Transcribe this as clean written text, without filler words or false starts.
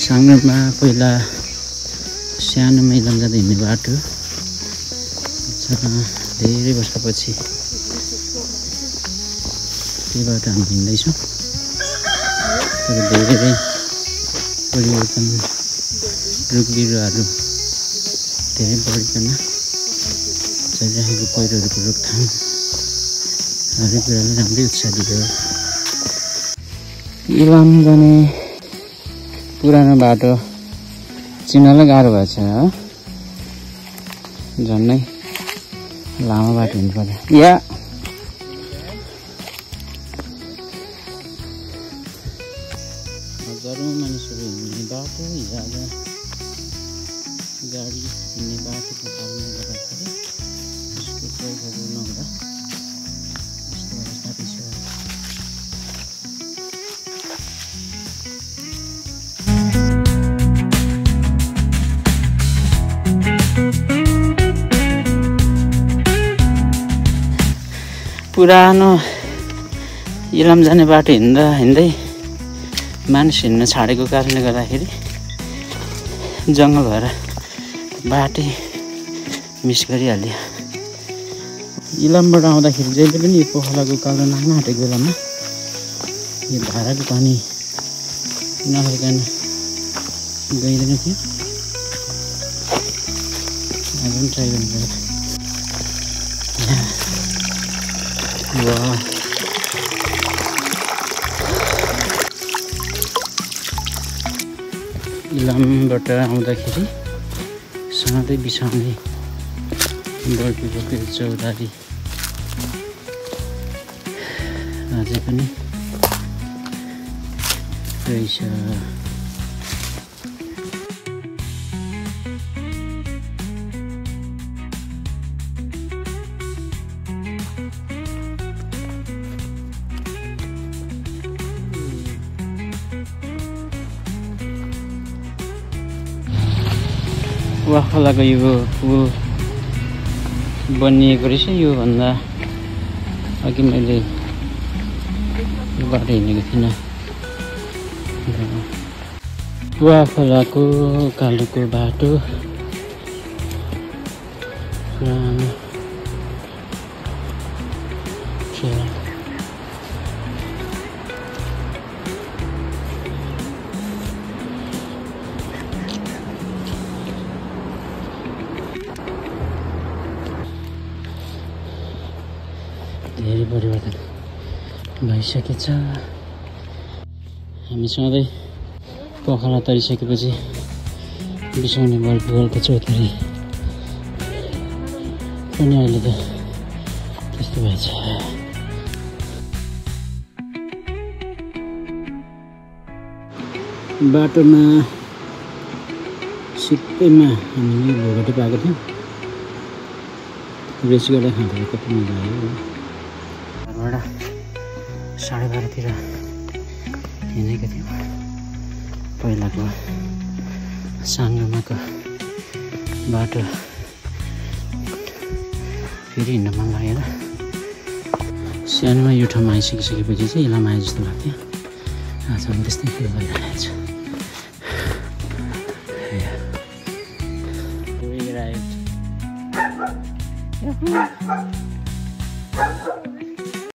साङ्ग्रोमा पहिला सानोमा इलाम जाँदा हिँड्ने बाटो धेरै वर्षपछि त्यो बाटो हामी हिँड्दैछौँ। तर धेरै परिवर्तन, रुख बिरुवाहरू धेरै बढिकन चलिरहेको पहिरोहरूको रोकथाम हरेक कुराले राम्रै उत्साह दियो। इलाम जाने पुरानो बाटो चिन्नलाई गाह्रो भएको छ हो, झन्नै लामो बाटो हिँड्नु पर्यो। हजारौँ मानिसहरू हिँड्ने बाटो, हिजोआज गाडी हिँड्ने बाटोको कारणले गर्दाखेरि यसको प्रयोगहरू नहुँदा यस्तो अवस्था रहेछ। पुरानो इलाम जाने बाटो हिँड्दै मानिस हिँड्न छाडेको कारणले गर्दाखेरि जङ्गल भएर बाटै मिस गरिहाल्यो। इलामबाट आउँदाखेरि जहिले पनि यो पोखलाको कालो नाग्न आँटेको बेलामा यो धाराको पानी नखाइकन गइँदैन थियो। आज पनि ट्राई गर्नु पर्यो। इलामबाट आउँदाखेरि सधैँ बिसाउने बर्केको चौधारी अझै पनि रहेछ। वाखलाको यो पुल बनिएको रहेछ। योभन्दा अघि मैले यो बाटो हिँडेको थिइनँ। वाखलाको कालोको बाटो पुरानो धेरै परिवर्तन भइसकेछ। हामी सधैँ पोखला तरिसकेपछि बिसाउने बर्केको चौतारी पनि अहिले त त्यस्तो भएछ। बाटोमा सित्तैमा हामीले भोगटी पाएको थियौँ। रेस गर्दा खाँदा कति मजा आयो। घरबाट 12:30तिर हिँडेको थियौँ। पहिलाको साङ्ग्रोमाको बाटो फेरि हिँड्न मन लागेर सानोमा यो ठाउँमा आइसकिसकेपछि चाहिँ इलाम आए जस्तो लाग्थ्यो। आज पनि त्यस्तै फिल भइरहेको छ। We arrived.